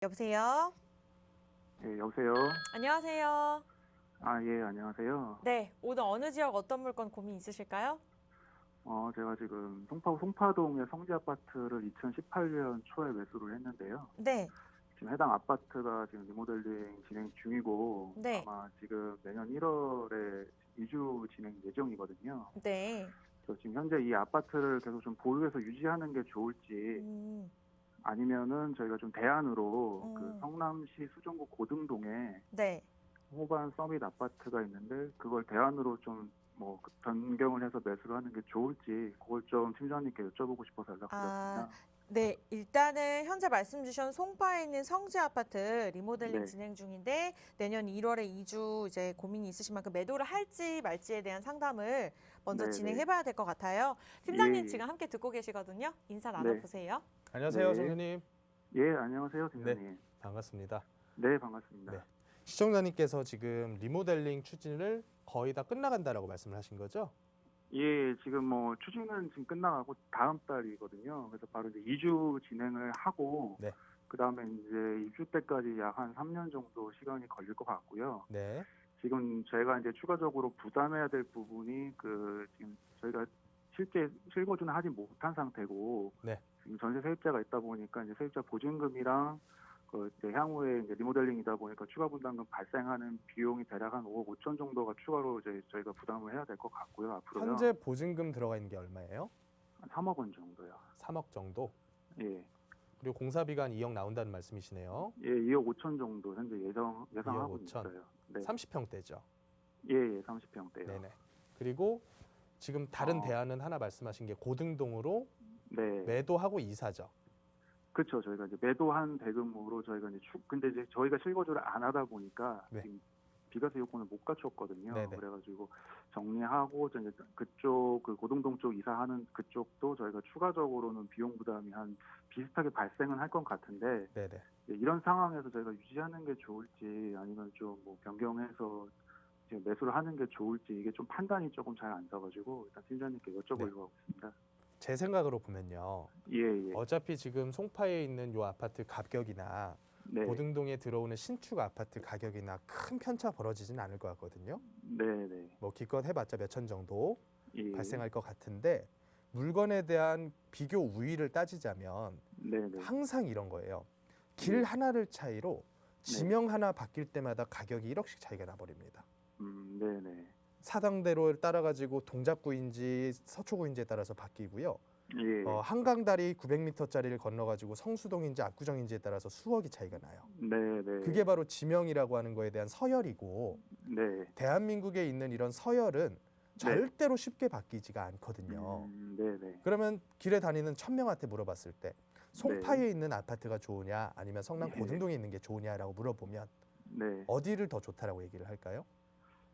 여보세요? 예, 여보세요? 안녕하세요. 아, 예, 안녕하세요. 네, 오늘 어느 지역 어떤 물건 고민 있으실까요? 제가 지금 송파동의 성지 아파트를 2018년 초에 매수를 했는데요. 네, 지금 해당 아파트가 지금 리모델링 진행 중이고, 네, 아마 지금 내년 1월에 이주 진행 예정이거든요. 네. 그래서 지금 현재 이 아파트를 계속 좀 보유해서 유지하는 게 좋을지, 음, 아니면은 저희가 좀 대안으로 그 음, 성남시 수정구 고등동에 네. 호반 서밋 아파트가 있는데 그걸 대안으로 좀 뭐 변경을 해서 매수를 하는 게 좋을지 그걸 좀 팀장님께 여쭤보고 싶어서 아, 연락드렸습니다. 네. 일단은 현재 말씀 주신 송파에 있는 성지 아파트 리모델링 네, 진행 중인데 내년 1월에 이주 이제 고민이 있으신 만큼 매도를 할지 말지에 대한 상담을 먼저 네, 네, 진행해 봐야 될 것 같아요. 예, 팀장님 예, 지금 함께 듣고 계시거든요. 인사 네, 나눠보세요. 안녕하세요, 네, 성현님. 예, 안녕하세요, 네, 팀장님. 반갑습니다. 네, 네, 반갑습니다. 시청자님께서 지금 리모델링 추진을 거의 다 끝나간다라고 말씀을 하신 거죠? 예, 지금 뭐 추진은 지금 끝나가고 다음 달이거든요. 그래서 바로 이제 이주 진행을 하고 네, 그 다음에 이제 입주 때까지 약 한 3년 정도 시간이 걸릴 것 같고요. 네, 지금 저희가 이제 추가적으로 부담해야 될 부분이 그 지금 저희가 실제 실거주는 하지 못한 상태고 네. 지금 전세 세입자가 있다 보니까 이제 세입자 보증금이랑 그 이제 향후에 이제 리모델링이다 보니까 추가 분담금 발생하는 비용이 대략 한 5억 5천 정도가 추가로 이제 저희가 부담을 해야 될 것 같고요. 앞으로요. 현재 보증금 들어가 있는 게 얼마예요? 한 3억 원 정도요. 3억 정도. 예. 그리고 공사비가 한 2억 나온다는 말씀이시네요. 예, 2억 5천 정도 현재 2억 예상하고 5천. 있어요. 네. 30평대죠. 예, 예, 30평대요. 네네. 그리고 지금 다른 어. 대안은 하나 말씀하신 게 고등동으로 네. 매도하고 이사죠. 그렇죠. 저희가 이제 매도한 대금으로 저희가 이제 근데 이제 저희가 실거주를 안 하다 보니까 네. 지금 비과세 요건을 못 갖췄거든요. 네네. 그래가지고 정리하고 이제 그쪽 그 고등동 쪽 이사하는 그쪽도 저희가 추가적으로는 비용 부담이 한 비슷하게 발생은 할 것 같은데 네네. 이런 상황에서 저희가 유지하는 게 좋을지 아니면 좀 뭐 변경해서 지금 매수를 하는 게 좋을지 이게 좀 판단이 조금 잘 안 서가지고 일단 팀장님께 여쭤보려고 하고 있습니다. 제 생각으로 보면요. 예, 예. 어차피 지금 송파에 있는 요 아파트 가격이나 네. 고등동에 들어오는 신축 아파트 가격이나 큰 편차 벌어지진 않을 것 같거든요. 네, 네. 뭐 기껏 해봤자 몇천 정도 예. 발생할 것 같은데 물건에 대한 비교 우위를 따지자면 네, 네. 항상 이런 거예요. 길 네. 하나를 차이로 지명 하나 바뀔 때마다 가격이 1억씩 차이가 나버립니다. 네, 네. 사당대로를 따라가지고 동작구인지 서초구인지에 따라서 바뀌고요. 예. 한강다리 900m짜리를 건너가지고 성수동인지 압구정인지에 따라서 수억이 차이가 나요. 네, 네. 그게 바로 지명이라고 하는 거에 대한 서열이고 네. 대한민국에 있는 이런 서열은 절대로 쉽게 바뀌지가 않거든요. 네, 네. 그러면 길에 다니는 1000명한테 물어봤을 때 송파에 있는 아파트가 좋으냐 아니면 성남 네. 고등동에 있는 게 좋으냐라고 물어보면 네. 어디를 더 좋다라고 얘기를 할까요?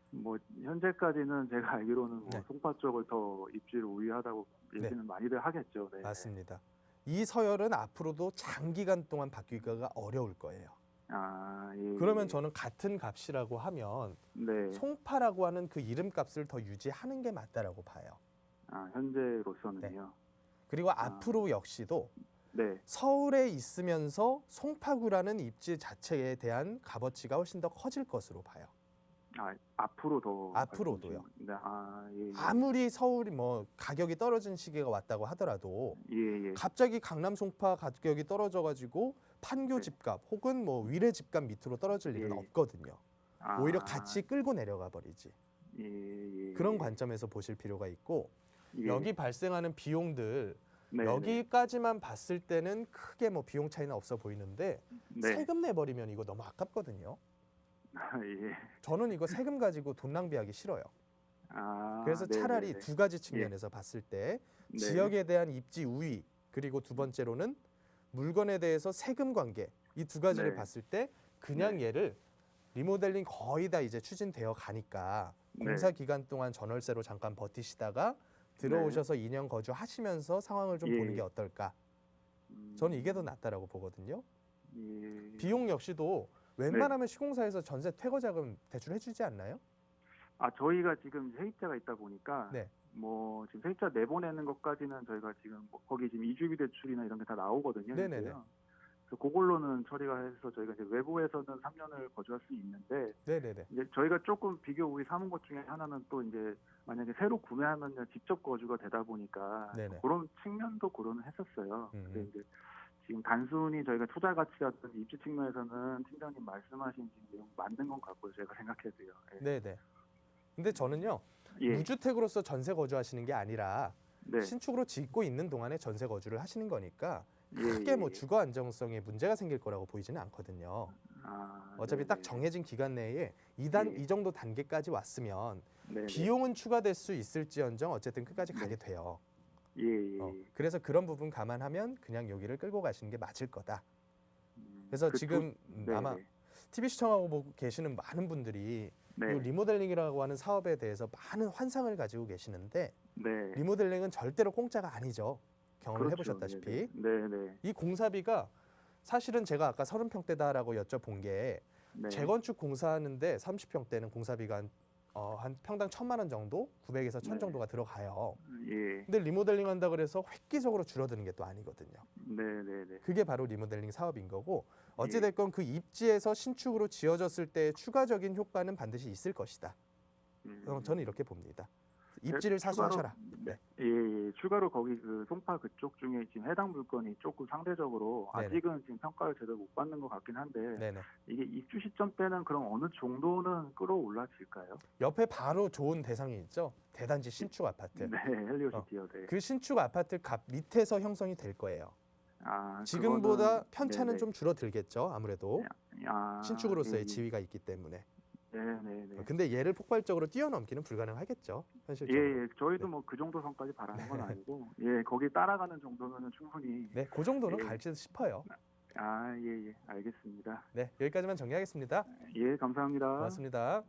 뭐 현재까지는 제가 알기로는 뭐 네. 송파 쪽을 더 입지를 우위하다고 얘기는 많이들 하겠죠. 네. 맞습니다. 이 서열은 앞으로도 장기간 동안 바뀌기가 어려울 거예요. 아, 예. 그러면 저는 같은 값이라고 하면 네. 송파라고 하는 그 이름값을 더 유지하는 게 맞다라고 봐요. 아, 현재로서는요. 그리고 앞으로 역시도 네. 서울에 있으면서 송파구라는 입지 자체에 대한 값어치가 훨씬 더 커질 것으로 봐요. 아, 앞으로 더 앞으로도요. 네. 아, 예. 아무리 서울이 뭐 가격이 떨어진 시기가 왔다고 하더라도 예, 예. 갑자기 강남 송파 가격이 떨어져가지고 판교 네. 집값 혹은 뭐 위례 집값 밑으로 떨어질 일은 예. 없거든요. 아, 오히려 같이 끌고 내려가 버리지. 예, 예. 그런 관점에서 보실 필요가 있고 예. 여기 발생하는 비용들 네, 여기까지만 봤을 때는 크게 뭐 비용 차이는 없어 보이는데 네. 세금 내버리면 이거 너무 아깝거든요. 아, 예. 저는 이거 세금 가지고 돈 낭비하기 싫어요. 아, 그래서 네, 차라리 네, 네. 두 가지 측면에서 봤을 때 네. 지역에 대한 입지 우위 그리고 두 번째로는 물건에 대해서 세금 관계 이 두 가지를 네. 봤을 때 그냥 네. 얘를 리모델링 거의 다 이제 추진되어 가니까 네. 공사 기간 동안 전월세로 잠깐 버티시다가 들어오셔서 2년 거주하시면서 상황을 좀 예. 보는 게 어떨까? 저는 이게 더 낫다라고 보거든요. 예. 비용 역시도 웬만하면 시공사에서 전세 퇴거 자금 대출해주지 않나요? 아, 저희가 지금 세입자가 있다 보니까 네. 뭐 지금 세입자 내보내는 것까지는 저희가 지금 뭐 거기 지금 이주비 대출이나 이런 게 다 나오거든요. 네네네. 현재요. 그래서 그걸로는 처리가 해서 저희가 이제 외부에서는 3년을 거주할 수 있는데 네네네. 이제 저희가 조금 비교 우리 삼은 것 중에 하나는 또 이제 만약에 새로 구매하면 직접 거주가 되다 보니까 네네. 그런 측면도 고려는 했었어요. 근데 음. 이제 지금 단순히 저희가 투자 가치라든지 입지 측면에서는 팀장님 말씀하신 내용 맞는 건 같고요. 제가 생각해도요. 예. 네네. 근데 저는요, 예. 무주택으로서 전세 거주하시는 게 아니라 네. 신축으로 짓고 있는 동안에 전세 거주를 하시는 거니까 예, 크게 예, 뭐 예. 주거 안정성에 문제가 생길 거라고 보이지는 않거든요. 아, 어차피 네네. 딱 정해진 기간 내에 이 예. 정도 단계까지 왔으면 네네. 비용은 추가될 수 있을지언정 어쨌든 끝까지 네. 가게 돼요. 예, 예. 그래서 그런 부분 감안하면 그냥 여기를 끌고 가시는 게 맞을 거다. 그래서 그 지금 네네. 아마 TV 시청하고 보고 계시는 많은 분들이 네. 이 리모델링이라고 하는 사업에 대해서 많은 환상을 가지고 계시는데 네. 리모델링은 절대로 공짜가 아니죠. 경험을 그렇죠. 해보셨다시피. 네네. 이 공사비가 사실은 제가 아까 30평대다라고 여쭤본 게 네. 재건축 공사하는데 30평대는 공사비가 한 평당 1,000만 원 정도, 900에서 1,000 네. 정도가 들어가요. 예. 근데 리모델링 한다 그래서 획기적으로 줄어드는 게 또 아니거든요. 네네네. 그게 바로 리모델링 사업인 거고 예. 어찌됐건 그 입지에서 신축으로 지어졌을 때 추가적인 효과는 반드시 있을 것이다. 저는 이렇게 봅니다. 입지를 사수하셔라. 네. 예. 추가로 거기 그 송파 그쪽 중에 지금 해당 물건이 조금 상대적으로 네네. 아직은 지금 평가를 제대로 못 받는 것 같긴 한데 네네. 이게 입주 시점 때는 그럼 어느 정도는 끌어올라질까요? 옆에 바로 좋은 대상이 있죠. 대단지 신축 아파트. 네, 헬리오시티요. 네. 그 신축 아파트 값 밑에서 형성이 될 거예요. 아, 지금보다 그거는- 편차는 네네. 좀 줄어들겠죠. 아무래도 아, 신축으로서의 예. 지위가 있기 때문에. 네네네. 근데 얘를 폭발적으로 뛰어넘기는 불가능하겠죠. 현실적으로. 예. 저희도 네. 뭐 그 정도 선까지 바라는 건 아니고 예, 거기 따라가는 정도면은 충분히 네, 그 정도는 예. 갈지 싶어요. 아, 예. 알겠습니다. 네, 여기까지만 정리하겠습니다. 예, 감사합니다. 고맙습니다.